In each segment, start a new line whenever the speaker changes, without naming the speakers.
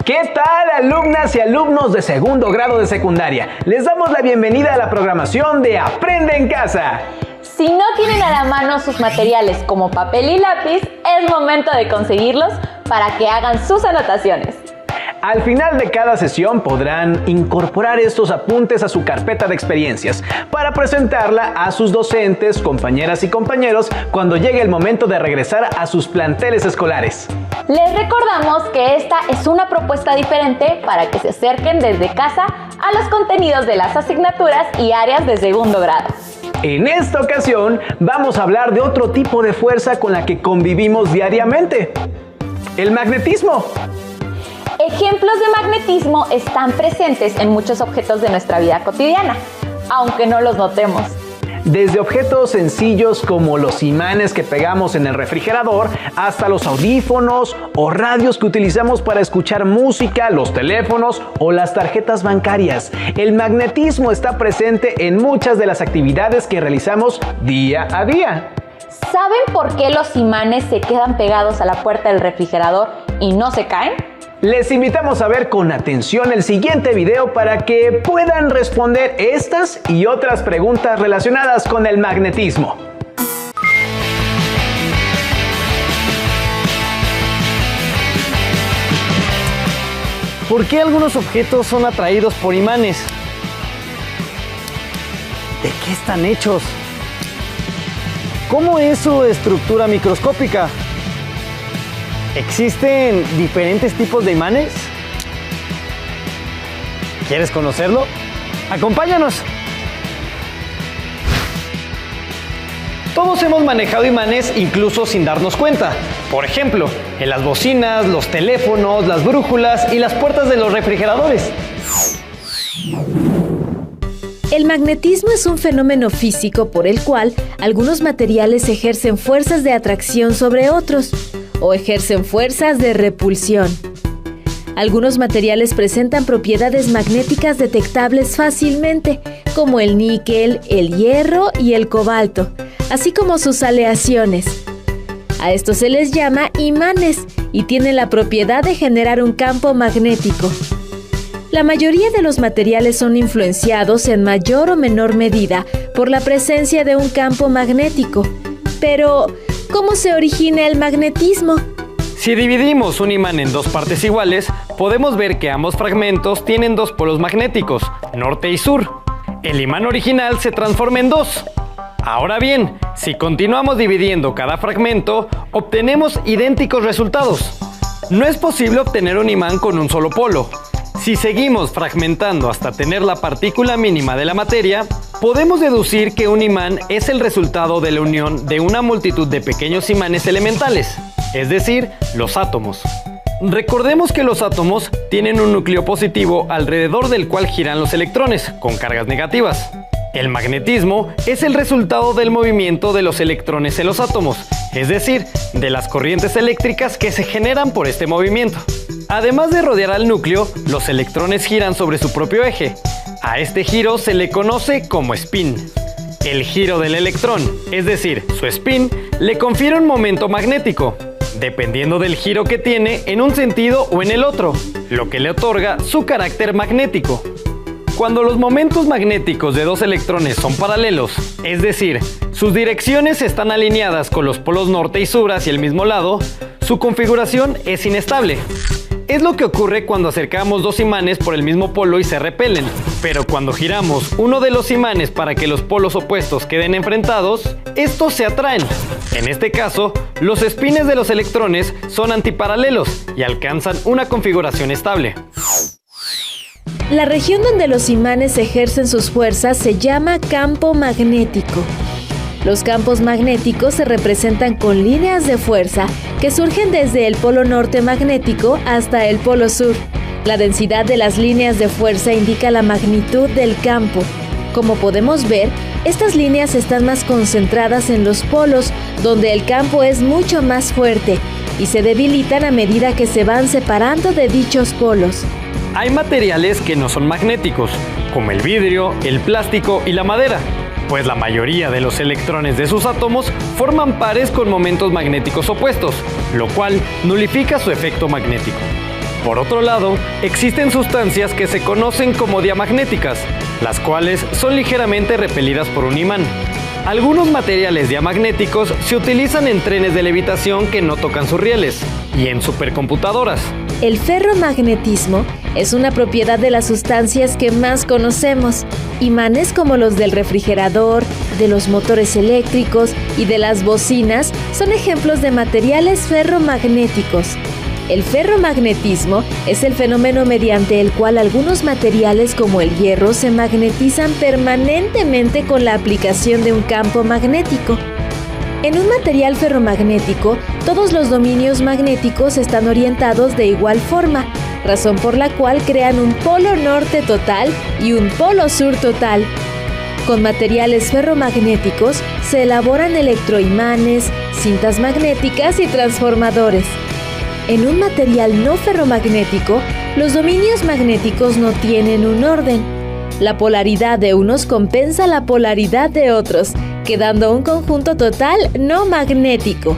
¿Qué tal, alumnas y alumnos de segundo grado de secundaria? Les damos la bienvenida a la programación de Aprende en Casa.
Si no tienen a la mano sus materiales como papel y lápiz, es momento de conseguirlos para que hagan sus anotaciones.
Al final de cada sesión podrán incorporar estos apuntes a su carpeta de experiencias para presentarla a sus docentes, compañeras y compañeros cuando llegue el momento de regresar a sus planteles escolares.
Les recordamos que esta es una propuesta diferente para que se acerquen desde casa a los contenidos de las asignaturas y áreas de segundo grado.
En esta ocasión vamos a hablar de otro tipo de fuerza con la que convivimos diariamente: el magnetismo.
Ejemplos de magnetismo están presentes en muchos objetos de nuestra vida cotidiana, aunque no los notemos.
Desde objetos sencillos como los imanes que pegamos en el refrigerador, hasta los audífonos o radios que utilizamos para escuchar música, los teléfonos o las tarjetas bancarias. El magnetismo está presente en muchas de las actividades que realizamos día a día.
¿Saben por qué los imanes se quedan pegados a la puerta del refrigerador y no se caen?
Les invitamos a ver con atención el siguiente video para que puedan responder estas y otras preguntas relacionadas con el magnetismo.
¿Por qué algunos objetos son atraídos por imanes? ¿De qué están hechos? ¿Cómo es su estructura microscópica? ¿Existen diferentes tipos de imanes? ¿Quieres conocerlo? ¡Acompáñanos! Todos hemos manejado imanes incluso sin darnos cuenta. Por ejemplo, en las bocinas, los teléfonos, las brújulas y las puertas de los refrigeradores.
El magnetismo es un fenómeno físico por el cual algunos materiales ejercen fuerzas de atracción sobre otros o ejercen fuerzas de repulsión. Algunos materiales presentan propiedades magnéticas detectables fácilmente, como el níquel, el hierro y el cobalto, así como sus aleaciones. A estos se les llama imanes y tienen la propiedad de generar un campo magnético. La mayoría de los materiales son influenciados en mayor o menor medida por la presencia de un campo magnético. Pero, ¿cómo se origina el magnetismo?
Si dividimos un imán en dos partes iguales, podemos ver que ambos fragmentos tienen dos polos magnéticos, norte y sur. El imán original se transforma en dos. Ahora bien, si continuamos dividiendo cada fragmento, obtenemos idénticos resultados. No es posible obtener un imán con un solo polo. Si seguimos fragmentando hasta tener la partícula mínima de la materia, podemos deducir que un imán es el resultado de la unión de una multitud de pequeños imanes elementales, es decir, los átomos. Recordemos que los átomos tienen un núcleo positivo alrededor del cual giran los electrones, con cargas negativas. El magnetismo es el resultado del movimiento de los electrones en los átomos, es decir, de las corrientes eléctricas que se generan por este movimiento. Además de rodear al núcleo, los electrones giran sobre su propio eje. A este giro se le conoce como spin. El giro del electrón, es decir, su spin, le confiere un momento magnético, dependiendo del giro que tiene en un sentido o en el otro, lo que le otorga su carácter magnético. Cuando los momentos magnéticos de dos electrones son paralelos, es decir, sus direcciones están alineadas con los polos norte y sur hacia el mismo lado, su configuración es inestable. Es lo que ocurre cuando acercamos dos imanes por el mismo polo y se repelen, pero cuando giramos uno de los imanes para que los polos opuestos queden enfrentados, estos se atraen. En este caso, los espines de los electrones son antiparalelos y alcanzan una configuración estable.
La región donde los imanes ejercen sus fuerzas se llama campo magnético. Los campos magnéticos se representan con líneas de fuerza que surgen desde el polo norte magnético hasta el polo sur. La densidad de las líneas de fuerza indica la magnitud del campo. Como podemos ver, estas líneas están más concentradas en los polos, donde el campo es mucho más fuerte, y se debilitan a medida que se van separando de dichos polos.
Hay materiales que no son magnéticos, como el vidrio, el plástico y la madera, pues la mayoría de los electrones de sus átomos forman pares con momentos magnéticos opuestos, lo cual nulifica su efecto magnético. Por otro lado, existen sustancias que se conocen como diamagnéticas, las cuales son ligeramente repelidas por un imán. Algunos materiales diamagnéticos se utilizan en trenes de levitación que no tocan sus rieles y en supercomputadoras.
El ferromagnetismo es una propiedad de las sustancias que más conocemos. Imanes como los del refrigerador, de los motores eléctricos y de las bocinas son ejemplos de materiales ferromagnéticos. El ferromagnetismo es el fenómeno mediante el cual algunos materiales como el hierro se magnetizan permanentemente con la aplicación de un campo magnético. En un material ferromagnético, todos los dominios magnéticos están orientados de igual forma, razón por la cual crean un polo norte total y un polo sur total. Con materiales ferromagnéticos se elaboran electroimanes, cintas magnéticas y transformadores. En un material no ferromagnético, los dominios magnéticos no tienen un orden. La polaridad de unos compensa la polaridad de otros, quedando un conjunto total no magnético.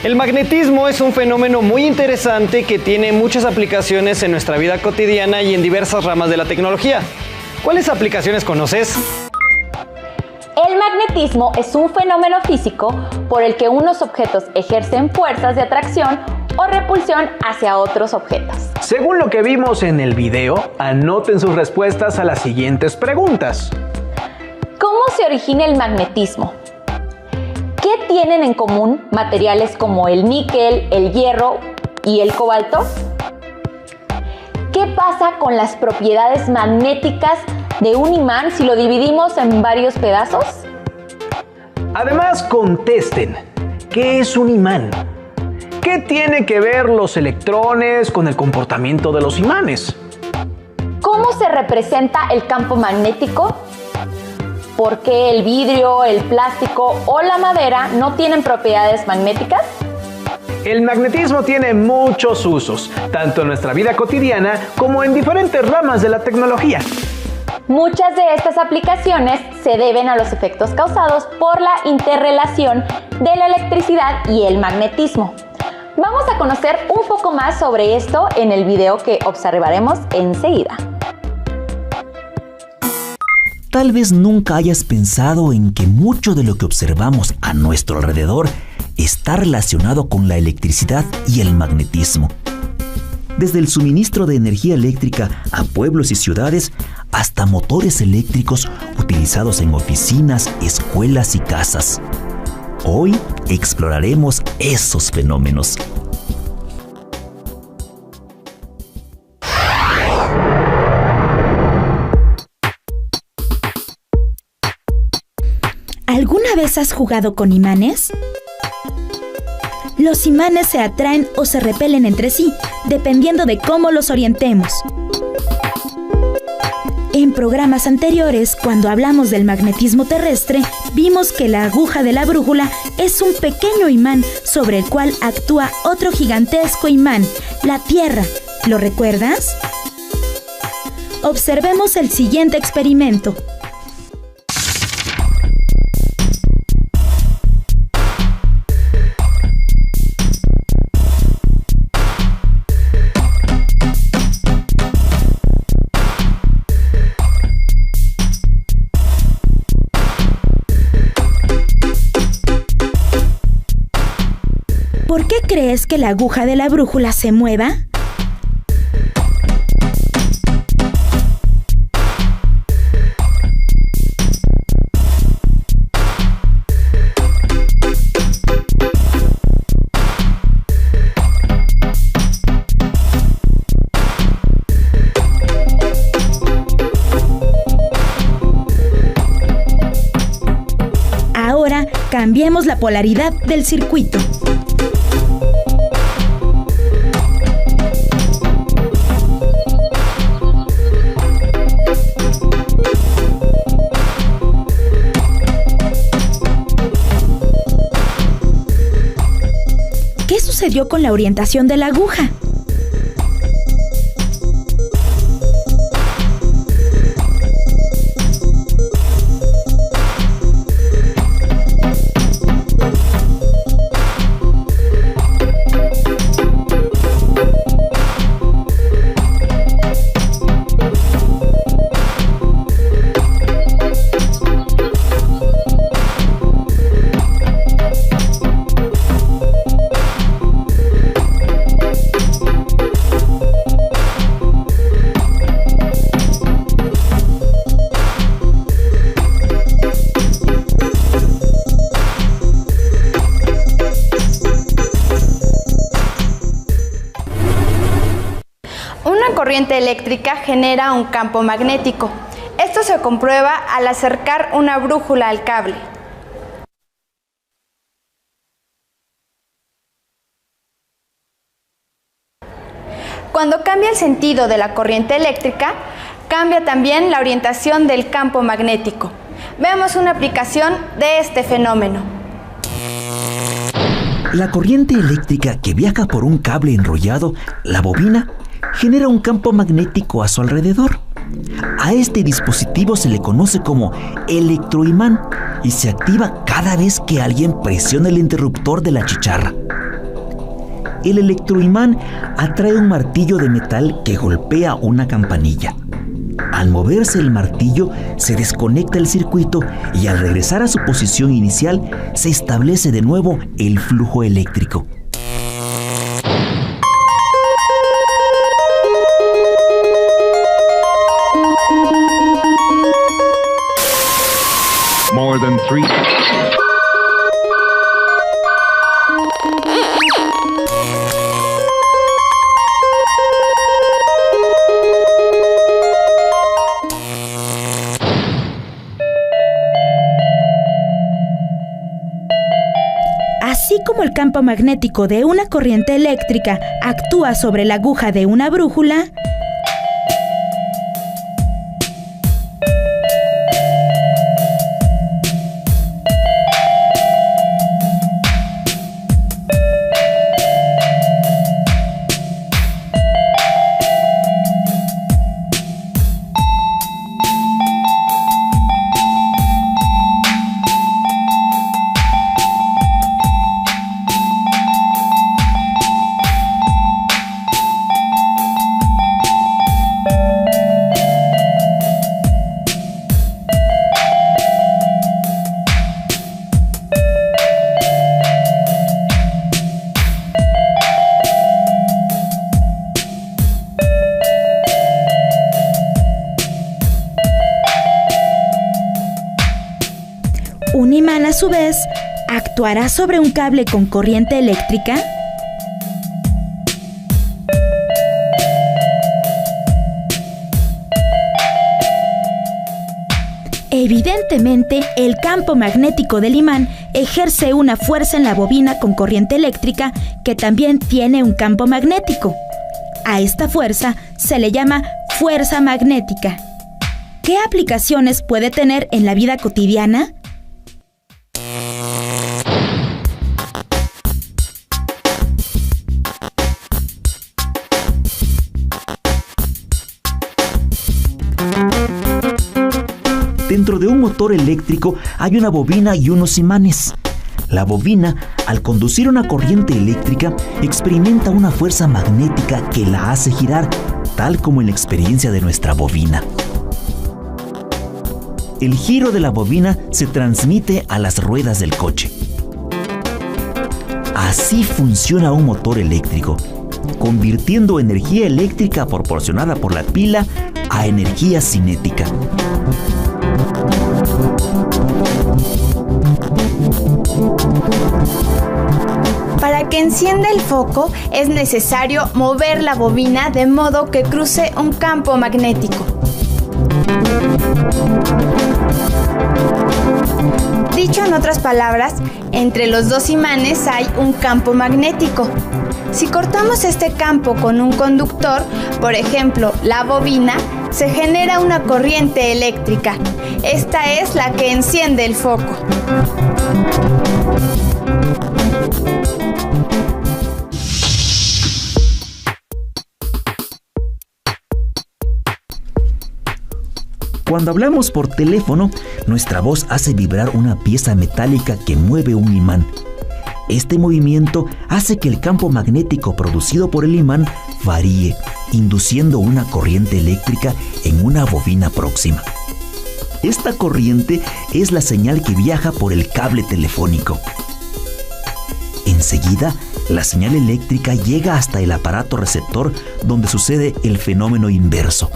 El magnetismo es un fenómeno muy interesante que tiene muchas aplicaciones en nuestra vida cotidiana y en diversas ramas de la tecnología. ¿Cuáles aplicaciones conoces?
El magnetismo es un fenómeno físico por el que unos objetos ejercen fuerzas de atracción o repulsión hacia otros objetos.
Según lo que vimos en el video, anoten sus respuestas a las siguientes preguntas.
¿Cómo se origina el magnetismo? ¿Qué tienen en común materiales como el níquel, el hierro y el cobalto? ¿Qué pasa con las propiedades magnéticas de un imán si lo dividimos en varios pedazos?
Además, contesten, ¿qué es un imán? ¿Qué tiene que ver los electrones con el comportamiento de los imanes?
¿Cómo se representa el campo magnético? ¿Por qué el vidrio, el plástico o la madera no tienen propiedades magnéticas?
El magnetismo tiene muchos usos, tanto en nuestra vida cotidiana como en diferentes ramas de la tecnología.
Muchas de estas aplicaciones se deben a los efectos causados por la interrelación de la electricidad y el magnetismo. Vamos a conocer un poco más sobre esto en el video que observaremos enseguida.
Tal vez nunca hayas pensado en que mucho de lo que observamos a nuestro alrededor está relacionado con la electricidad y el magnetismo. Desde el suministro de energía eléctrica a pueblos y ciudades hasta motores eléctricos utilizados en oficinas, escuelas y casas. Hoy exploraremos esos fenómenos.
¿Alguna vez has jugado con imanes? Los imanes se atraen o se repelen entre sí, dependiendo de cómo los orientemos. En programas anteriores, cuando hablamos del magnetismo terrestre, vimos que la aguja de la brújula es un pequeño imán sobre el cual actúa otro gigantesco imán, la Tierra. ¿Lo recuerdas? Observemos el siguiente experimento. ¿Por qué crees que la aguja de la brújula se mueva? Ahora cambiemos la polaridad del circuito. sucedió con la orientación de la aguja?
Una corriente eléctrica genera un campo magnético. Esto se comprueba al acercar una brújula al cable. Cuando cambia el sentido de la corriente eléctrica, cambia también la orientación del campo magnético. Veamos una aplicación de este fenómeno.
La corriente eléctrica que viaja por un cable enrollado, la bobina, genera un campo magnético a su alrededor. A este dispositivo se le conoce como electroimán y se activa cada vez que alguien presiona el interruptor de la chicharra. El electroimán atrae un martillo de metal que golpea una campanilla. Al moverse el martillo, se desconecta el circuito y al regresar a su posición inicial, se establece de nuevo el flujo eléctrico.
More than 3.
Así como el campo magnético de una corriente eléctrica actúa sobre la aguja de una brújula, un imán a su vez actuará sobre un cable con corriente eléctrica. Evidentemente, el campo magnético del imán ejerce una fuerza en la bobina con corriente eléctrica que también tiene un campo magnético. A esta fuerza se le llama fuerza magnética. ¿Qué aplicaciones puede tener en la vida cotidiana?
Dentro de un motor eléctrico hay una bobina y unos imanes. La bobina, al conducir una corriente eléctrica, experimenta una fuerza magnética que la hace girar, tal como en la experiencia de nuestra bobina. El giro de la bobina se transmite a las ruedas del coche. Así funciona un motor eléctrico, convirtiendo energía eléctrica proporcionada por la pila a energía cinética.
Para que encienda el foco es necesario mover la bobina de modo que cruce un campo magnético. Dicho en otras palabras, entre los dos imanes hay un campo magnético. Si cortamos este campo con un conductor, por ejemplo, la bobina, se genera una corriente eléctrica. Esta es la que enciende el foco.
Cuando hablamos por teléfono, nuestra voz hace vibrar una pieza metálica que mueve un imán. Este movimiento hace que el campo magnético producido por el imán varíe, induciendo una corriente eléctrica en una bobina próxima. Esta corriente es la señal que viaja por el cable telefónico. Enseguida, la señal eléctrica llega hasta el aparato receptor, donde sucede el fenómeno inverso.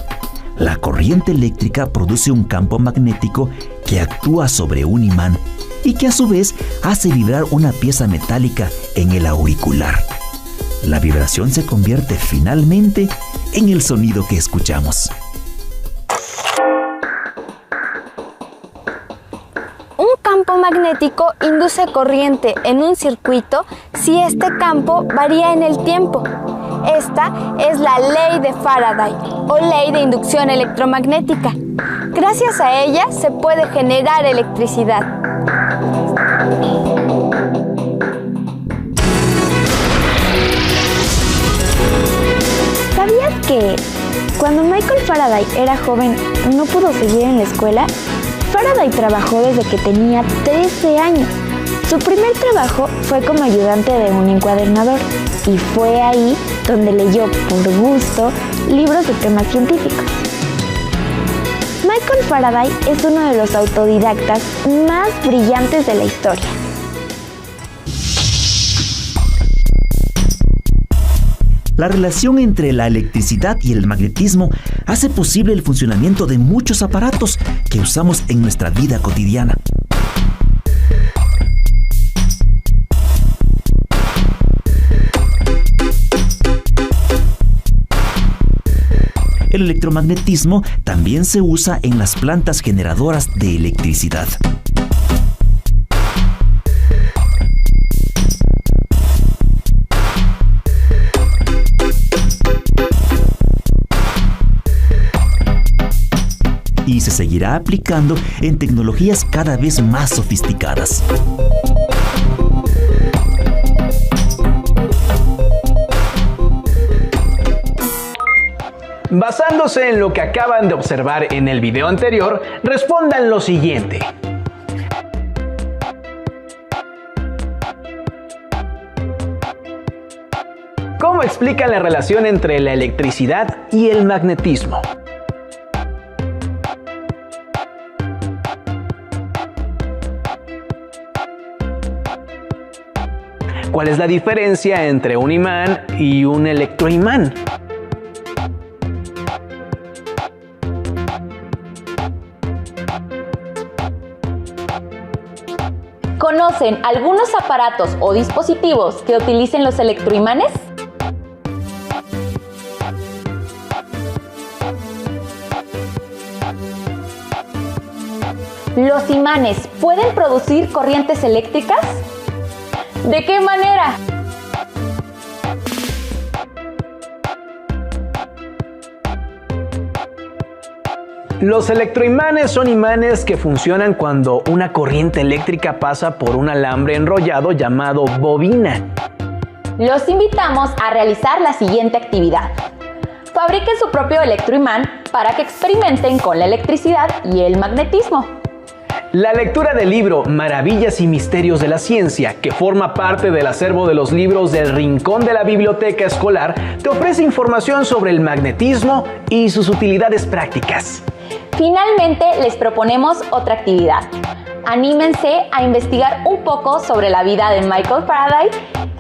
La corriente eléctrica produce un campo magnético que actúa sobre un imán y que a su vez hace vibrar una pieza metálica en el auricular. La vibración se convierte finalmente en el sonido que escuchamos.
Un campo magnético induce corriente en un circuito si este campo varía en el tiempo. Esta es la ley de Faraday o ley de inducción electromagnética. Gracias a ella se puede generar electricidad. ¿Sabías que cuando Michael Faraday era joven no pudo seguir en la escuela? Faraday trabajó desde que tenía 13 años. Su primer trabajo fue como ayudante de un encuadernador y fue ahí donde leyó por gusto libros de temas científicos. Michael Faraday es uno de los autodidactas más brillantes de la historia.
La relación entre la electricidad y el magnetismo hace posible el funcionamiento de muchos aparatos que usamos en nuestra vida cotidiana. El electromagnetismo también se usa en las plantas generadoras de electricidad. Y se seguirá aplicando en tecnologías cada vez más sofisticadas.
Basándose en lo que acaban de observar en el video anterior, respondan lo siguiente. ¿Cómo explican la relación entre la electricidad y el magnetismo? ¿Cuál es la diferencia entre un imán y un electroimán?
¿Conocen algunos aparatos o dispositivos que utilicen los electroimanes? ¿Los imanes pueden producir corrientes eléctricas? ¿De qué manera?
Los electroimanes son imanes que funcionan cuando una corriente eléctrica pasa por un alambre enrollado llamado bobina.
Los invitamos a realizar la siguiente actividad. Fabriquen su propio electroimán para que experimenten con la electricidad y el magnetismo.
La lectura del libro Maravillas y Misterios de la Ciencia, que forma parte del acervo de los libros del Rincón de la Biblioteca Escolar, te ofrece información sobre el magnetismo y sus utilidades prácticas.
Finalmente, les proponemos otra actividad. Anímense a investigar un poco sobre la vida de Michael Faraday,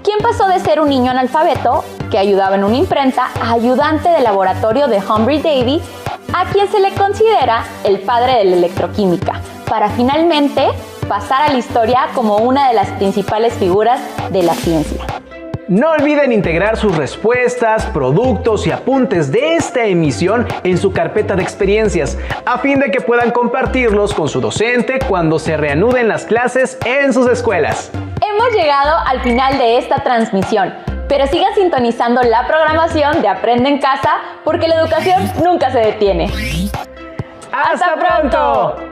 quien pasó de ser un niño analfabeto que ayudaba en una imprenta a ayudante de laboratorio de Humphry Davy, a quien se le considera el padre de la electroquímica, para finalmente pasar a la historia como una de las principales figuras de la ciencia.
No olviden integrar sus respuestas, productos y apuntes de esta emisión en su carpeta de experiencias, a fin de que puedan compartirlos con su docente cuando se reanuden las clases en sus escuelas.
Hemos llegado al final de esta transmisión, pero sigan sintonizando la programación de Aprende en Casa porque la educación nunca se detiene.
¡Hasta pronto!